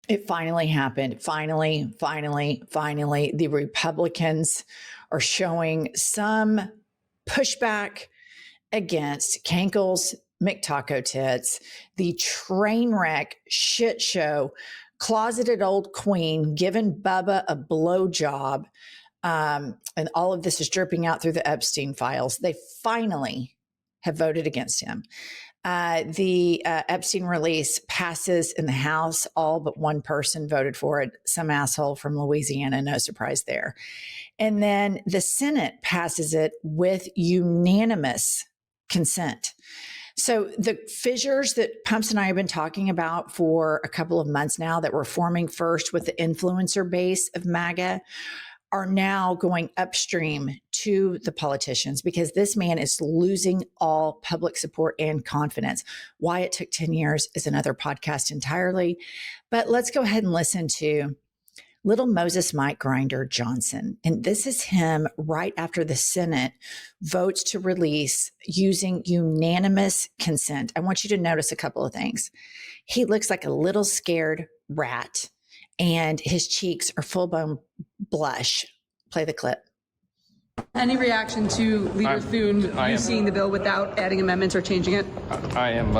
It finally happened. Finally, the Republicans are showing some pushback against Kankle's McTaco Tits, the train wreck shit show, closeted old queen giving Bubba a blowjob. And all of this is dripping out through the Epstein files. They finally have voted against him. The Epstein release passes in the House. All but one person voted for it, some asshole from Louisiana, no surprise there. And then the Senate passes it with unanimous consent. So the fissures that Pumps and I have been talking about for a couple of months now that were forming first with the influencer base of MAGA are now going upstream to the politicians because this man is losing all public support and confidence. Why it took 10 years is another podcast entirely. But let's go ahead and listen to little Moses Mike Grinder Johnson. And this is him right after the Senate votes to release using unanimous consent. I want you to notice a couple of things. He looks like a little scared rat, and his cheeks are full-blown blush. Play the clip. Any reaction to Leader Thune seeing the bill without adding amendments or changing it? I am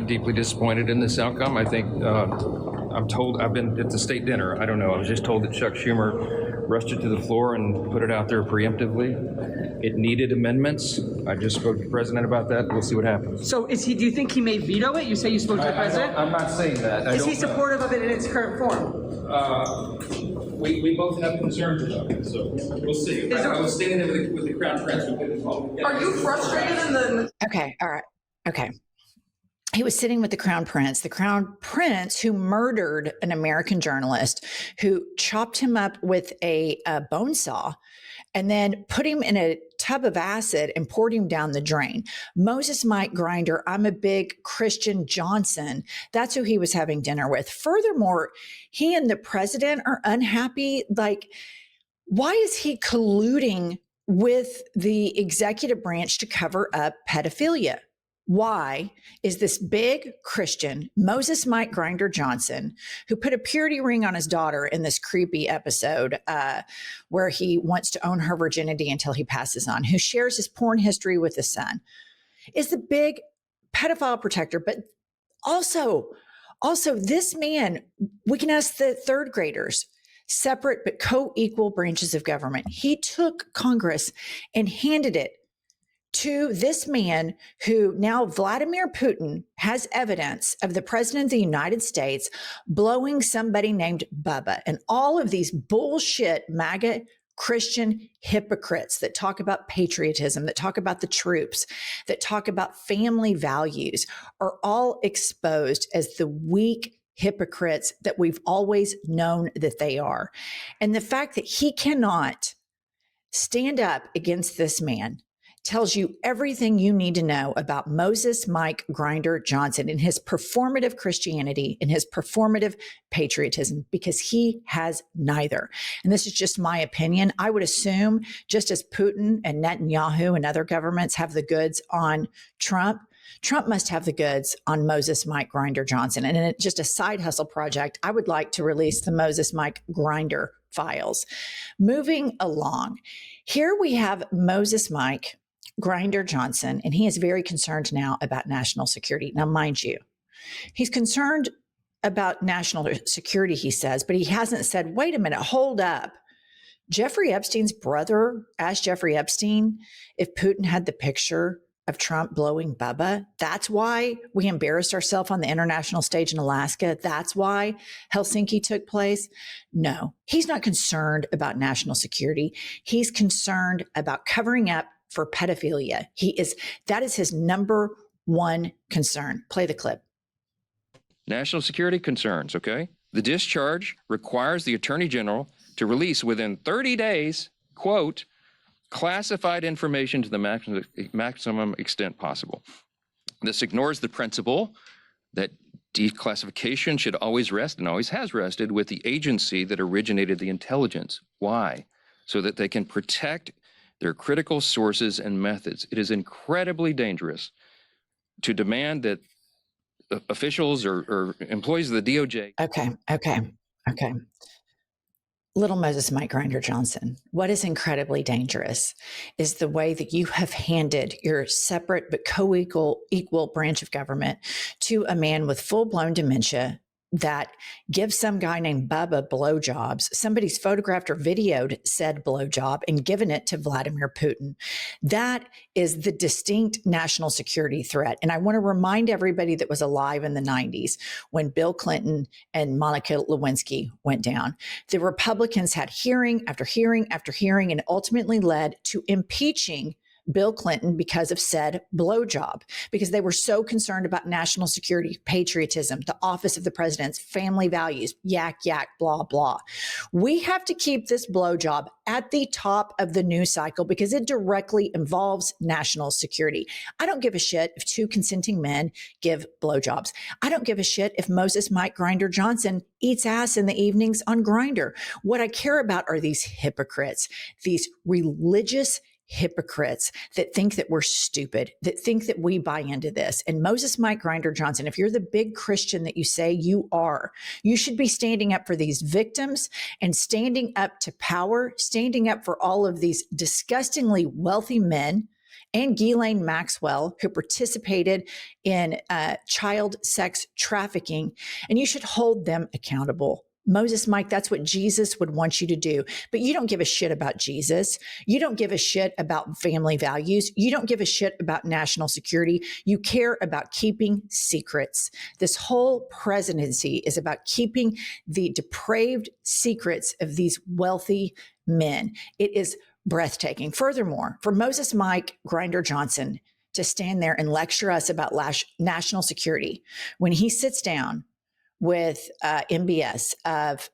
deeply disappointed in this outcome. I think I'm told I've been at the state dinner. I don't know. I was just told that Chuck Schumer rushed it to the floor and put it out there preemptively. It needed amendments. I just spoke to the president about that. We'll see what happens. So do you think he may veto it? You say you spoke to the president? I'm not saying that. Is he supportive of it in its current form? We both have concerns about it, so we'll see. I was sitting there with the Crown Prince. Are you frustrated in the... Okay, all right. Okay. He was sitting with the Crown Prince who murdered an American journalist, who chopped him up with a bone saw and then put him in a tub of acid and poured him down the drain. Moses Mike Grinder, I'm a big Christian Johnson. That's who he was having dinner with. Furthermore, he and the president are unhappy. Like, why is he colluding with the executive branch to cover up pedophilia? Why is this big Christian, Moses Mike Grinder Johnson, who put a purity ring on his daughter in this creepy episode where he wants to own her virginity until he passes on, who shares his porn history with his son, is the big pedophile protector. But also this man, we can ask the third graders, separate but co-equal branches of government. He took Congress and handed it to this man who now Vladimir Putin has evidence of the president of the United States blowing somebody named Bubba, and all of these bullshit MAGA Christian hypocrites that talk about patriotism, that talk about the troops, that talk about family values are all exposed as the weak hypocrites that we've always known that they are. And the fact that he cannot stand up against this man tells you everything you need to know about Moses Mike Grinder Johnson and his performative Christianity and his performative patriotism, because he has neither. And this is just my opinion. I would assume just as Putin and Netanyahu and other governments have the goods on Trump, Trump must have the goods on Moses Mike Grinder Johnson. And in just a side hustle project, I would like to release the Moses Mike Grinder files. Moving along, here we have Moses Mike Grinder Johnson, and he is very concerned now about national security. Now, mind you, he's concerned about national security, he says, but he hasn't said, wait a minute, hold up. Jeffrey Epstein's brother asked Jeffrey Epstein if Putin had the picture of Trump blowing Bubba. That's why we embarrassed ourselves on the international stage in Alaska. That's why Helsinki took place. No, he's not concerned about national security. He's concerned about covering up for pedophilia. That is his number one concern. Play the clip. National security concerns, okay? The discharge requires the Attorney General to release within 30 days, quote, classified information to the maximum extent possible. This ignores the principle that declassification should always rest, and always has rested, with the agency that originated the intelligence. Why? So that they can protect their critical sources and methods. It is incredibly dangerous to demand that officials or employees of the DOJ. Okay. Little Moses Mike Grinder Johnson, what is incredibly dangerous is the way that you have handed your separate but co-equal branch of government to a man with full-blown dementia that gives some guy named Bubba blowjobs. Somebody's photographed or videoed said blowjob and given it to Vladimir Putin. That is the distinct national security threat. And I want to remind everybody that was alive in the 90s when Bill Clinton and Monica Lewinsky went down. The Republicans had hearing after hearing after hearing and ultimately led to impeaching Bill Clinton because of said blowjob, because they were so concerned about national security, patriotism, the office of the president's family values, yak, blah, blah. We have to keep this blowjob at the top of the news cycle because it directly involves national security. I don't give a shit if two consenting men give blowjobs. I don't give a shit if Moses Mike Grinder Johnson eats ass in the evenings on Grindr. What I care about are these hypocrites, these religious hypocrites that think that we're stupid, that think that we buy into this. And Moses Mike Grinder Johnson, if you're the big Christian that you say you are, you should be standing up for these victims and standing up to power, standing up for all of these disgustingly wealthy men and Ghislaine Maxwell, who participated in child sex trafficking, and you should hold them accountable. Moses Mike, that's what Jesus would want you to do. But you don't give a shit about Jesus. You don't give a shit about family values. You don't give a shit about national security. You care about keeping secrets. This whole presidency is about keeping the depraved secrets of these wealthy men. It is breathtaking. Furthermore, for Moses Mike Grinder Johnson to stand there and lecture us about national security when he sits down with MBS of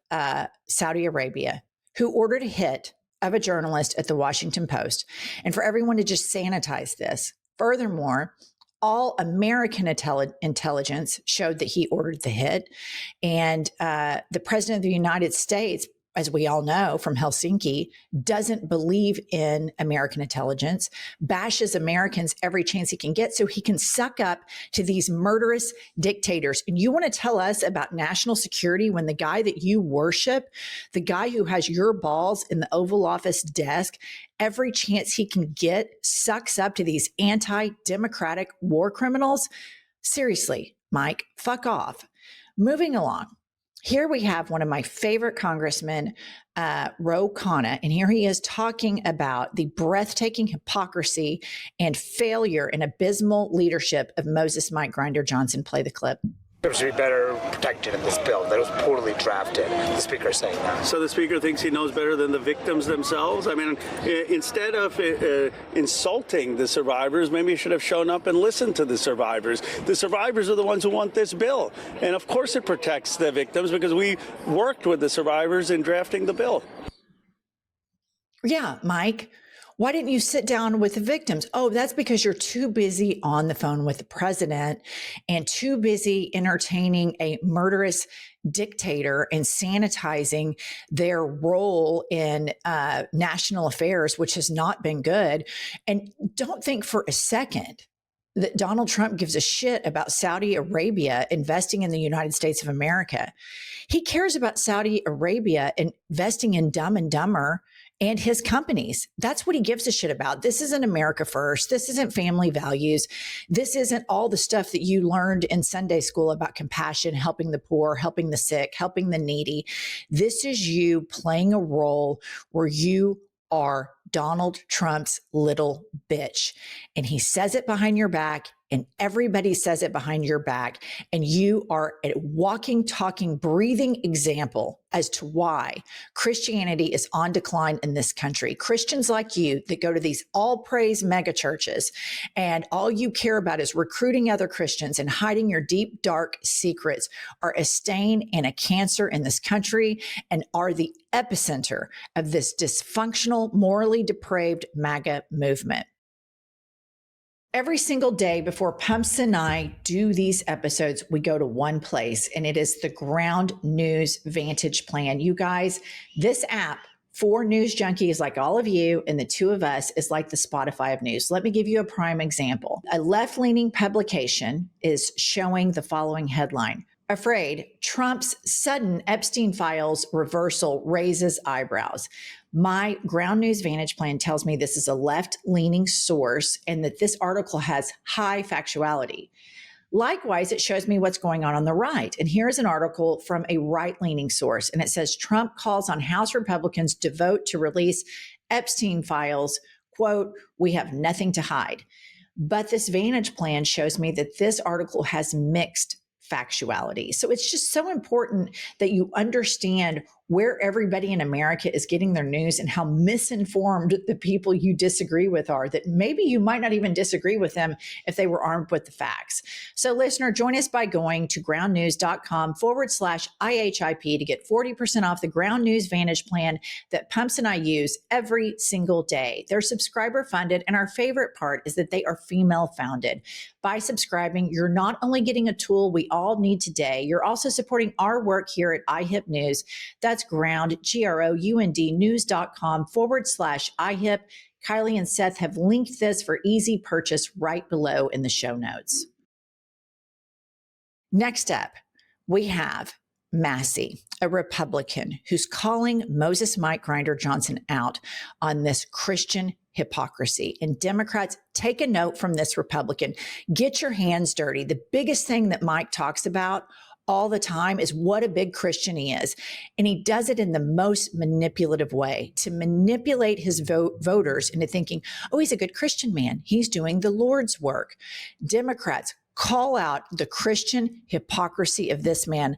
Saudi Arabia, who ordered a hit of a journalist at the Washington Post, and for everyone to just sanitize this. Furthermore, all American intelligence showed that he ordered the hit, and the president of the United States, as we all know from Helsinki, doesn't believe in American intelligence, bashes Americans every chance he can get so he can suck up to these murderous dictators. And you want to tell us about national security when the guy that you worship, the guy who has your balls in the Oval Office desk, every chance he can get sucks up to these anti-democratic war criminals? Seriously, Mike, fuck off. Moving along. Here we have one of my favorite congressmen, Ro Khanna, and here he is talking about the breathtaking hypocrisy and failure and abysmal leadership of Moses Mike Grinder Johnson. Play the clip. Should be better protected in this bill. That was poorly drafted. The speaker is saying that. So the speaker thinks he knows better than the victims themselves? I mean, instead of insulting the survivors, maybe he should have shown up and listened to the survivors. The survivors are the ones who want this bill. And of course it protects the victims because we worked with the survivors in drafting the bill. Yeah, Mike. Why didn't you sit down with the victims? Oh, that's because you're too busy on the phone with the president and too busy entertaining a murderous dictator and sanitizing their role in national affairs, which has not been good. And don't think for a second that Donald Trump gives a shit about Saudi Arabia investing in the United States of America. He cares about Saudi Arabia investing in Dumb and Dumber and his companies. That's what he gives a shit about. This isn't America first. This isn't family values. This isn't all the stuff that you learned in Sunday school about compassion, helping the poor, helping the sick, helping the needy. This is you playing a role where you are Donald Trump's little bitch. And he says it behind your back, and everybody says it behind your back. And you are a walking, talking, breathing example as to why Christianity is on decline in this country. Christians like you that go to these all praise mega churches and all you care about is recruiting other Christians and hiding your deep, dark secrets are a stain and a cancer in this country and are the epicenter of this dysfunctional, morally depraved MAGA movement. Every single day before Pumps and I do these episodes, we go to one place, and it is the Ground News Vantage Plan. You guys, this app 4 news junkies like all of you, and the 2 of us is like the Spotify of news. Let me give you a prime example. A left-leaning publication is showing the following headline: Afraid Trump's sudden Epstein Files reversal raises eyebrows. My Ground News Vantage Plan tells me this is a left-leaning source and that this article has high factuality. Likewise, it shows me what's going on the right. And here's an article from a right-leaning source, and it says Trump calls on House Republicans to vote to release Epstein Files. Quote, "We have nothing to hide." But this Vantage Plan shows me that this article has mixed factuality. So it's just so important that you understand where everybody in America is getting their news and how misinformed the people you disagree with are, that maybe you might not even disagree with them if they were armed with the facts. So listener, join us by going to groundnews.com/IHIP to get 40% off the Ground News Vantage Plan that Pumps and I use every single day. They're subscriber funded, and our favorite part is that they are female founded. By subscribing, you're not only getting a tool we all need today, you're also supporting our work here at IHIP News. That's ground, GROUND news.com/IHIP. Kylie and Seth have linked this for easy purchase right below in the show notes. Next up, we have Massey, a Republican who's calling Moses Mike Grinder Johnson out on this Christian hypocrisy. And Democrats, take a note from this Republican. Get your hands dirty. The biggest thing that Mike talks about all the time is what a big Christian he is. And he does it in the most manipulative way to manipulate his voters into thinking, oh, he's a good Christian man. He's doing the Lord's work. Democrats, call out the Christian hypocrisy of this man.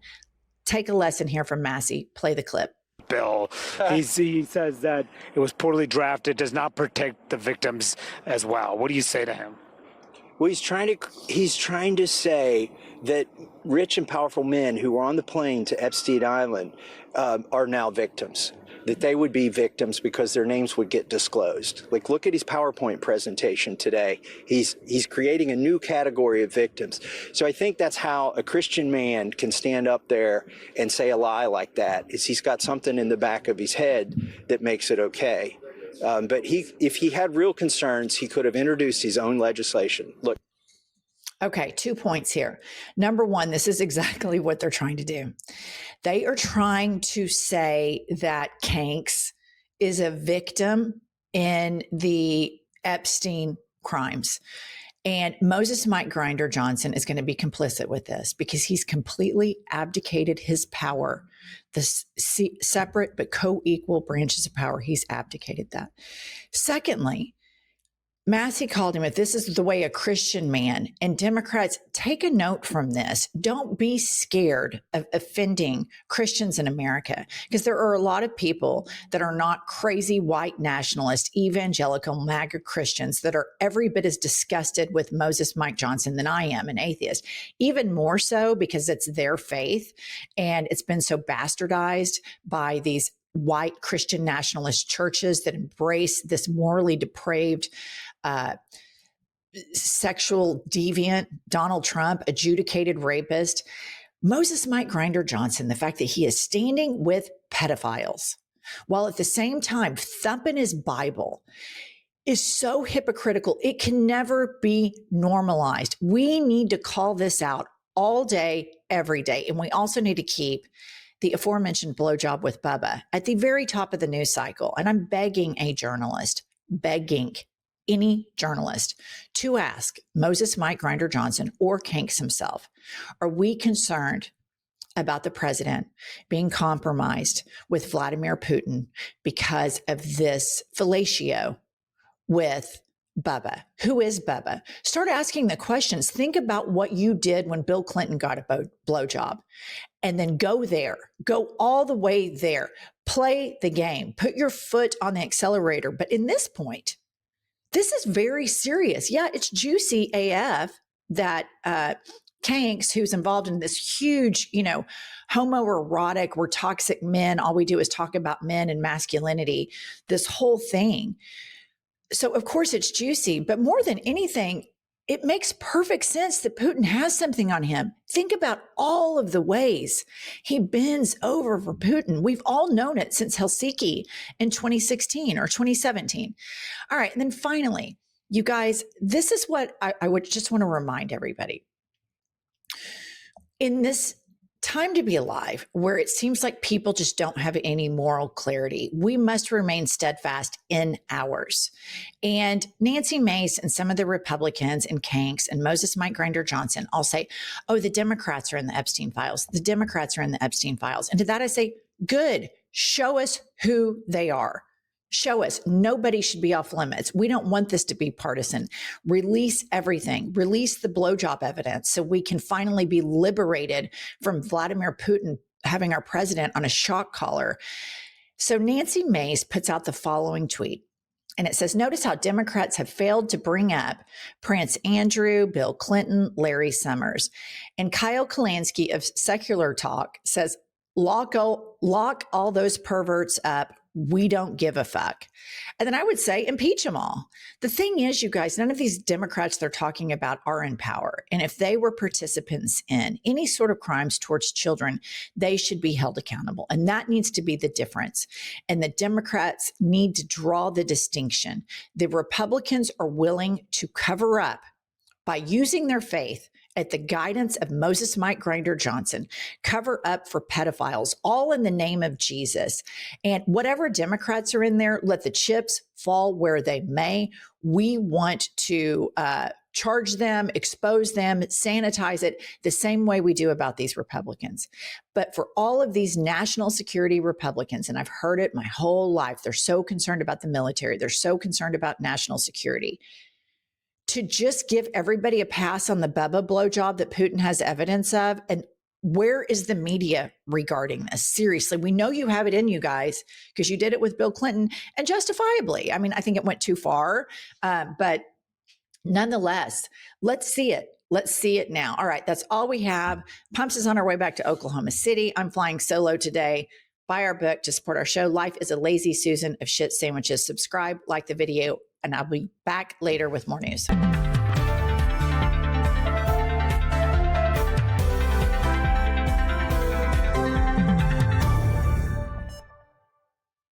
Take a lesson here from Massey. Play the clip. Bill, he says that it was poorly drafted, does not protect the victims as well. What do you say to him? Well, he's trying to say that rich and powerful men who were on the plane to Epstein Island are now victims, that they would be victims because their names would get disclosed. Like, look at his PowerPoint presentation today. He's creating a new category of victims. So I think that's how a Christian man can stand up there and say a lie like that, is he's got something in the back of his head that makes it okay. But if he had real concerns, he could have introduced his own legislation. Look. Okay, 2 points here. Number one, this is exactly what they're trying to do. They are trying to say that Kanks is a victim in the Epstein crimes. And Moses Mike Grinder Johnson is going to be complicit with this because he's completely abdicated his power. The separate but co-equal branches of power, he's abdicated that. Secondly, Massey called him, if this is the way a Christian man, and Democrats, take a note from this. Don't be scared of offending Christians in America, because there are a lot of people that are not crazy white nationalist, evangelical, MAGA Christians that are every bit as disgusted with Moses Mike Johnson than I am, an atheist. Even more so because it's their faith and it's been so bastardized by these white Christian nationalist churches that embrace this morally depraved sexual deviant Donald Trump, adjudicated rapist. Moses Mike Grinder Johnson, the fact that he is standing with pedophiles while at the same time thumping his Bible is so hypocritical. It can never be normalized. We need to call this out all day, every day. And we also need to keep the aforementioned blowjob with Bubba at the very top of the news cycle. And I'm begging a journalist, begging any journalist to ask Moses Mike Grinder Johnson or Kanks himself, are we concerned about the president being compromised with Vladimir Putin because of this fellatio with Bubba? Who is Bubba? Start asking the questions. Think about what you did when Bill Clinton got a blowjob, and then go there. Go all the way there. Play the game. Put your foot on the accelerator. But in this point, this is very serious. Yeah, it's juicy AF that Kanks, who's involved in this huge, homoerotic, we're toxic men. All we do is talk about men and masculinity, this whole thing. So of course it's juicy, but more than anything, it makes perfect sense that Putin has something on him. Think about all of the ways he bends over for Putin. We've all known it since Helsinki in 2016 or 2017. All right. And then finally, you guys, this is what I would just want to remind everybody. In this time to be alive, where it seems like people just don't have any moral clarity, we must remain steadfast in ours. And Nancy Mace and some of the Republicans and Kanks and Moses Mike Grinder Johnson all say, oh, the Democrats are in the Epstein files. The Democrats are in the Epstein files. And to that I say, good, show us who they are. Show us. Nobody should be off limits. We don't want this to be partisan. Release everything. Release the blowjob evidence so we can finally be liberated from Vladimir Putin having our president on a shock collar. So Nancy Mace puts out the following tweet. And it says, notice how Democrats have failed to bring up Prince Andrew, Bill Clinton, Larry Summers. And Kyle Kalansky of Secular Talk says, lock all those perverts up. We don't give a fuck. And then I would say impeach them all. The thing is, you guys, none of these Democrats they're talking about are in power. And if they were participants in any sort of crimes towards children, they should be held accountable. And that needs to be the difference. And the Democrats need to draw the distinction. The Republicans are willing to cover up by using their faith at the guidance of Moses Mike Grinder Johnson, cover up for pedophiles, all in the name of Jesus. And whatever Democrats are in there, let the chips fall where they may. We want to charge them, expose them, sanitize it the same way we do about these Republicans. But for all of these national security Republicans, and I've heard it my whole life, they're so concerned about the military. They're so concerned about national security. To just give everybody a pass on the Bubba blowjob that Putin has evidence of. And where is the media regarding this? Seriously, we know you have it in you guys because you did it with Bill Clinton and justifiably. I mean, I think it went too far, but nonetheless, let's see it. Let's see it now. All right, that's all we have. Pumps is on our way back to Oklahoma City. I'm flying solo today. Buy our book to support our show. Life is a Lazy Susan of Shit Sandwiches. Subscribe, like the video, and I'll be back later with more news.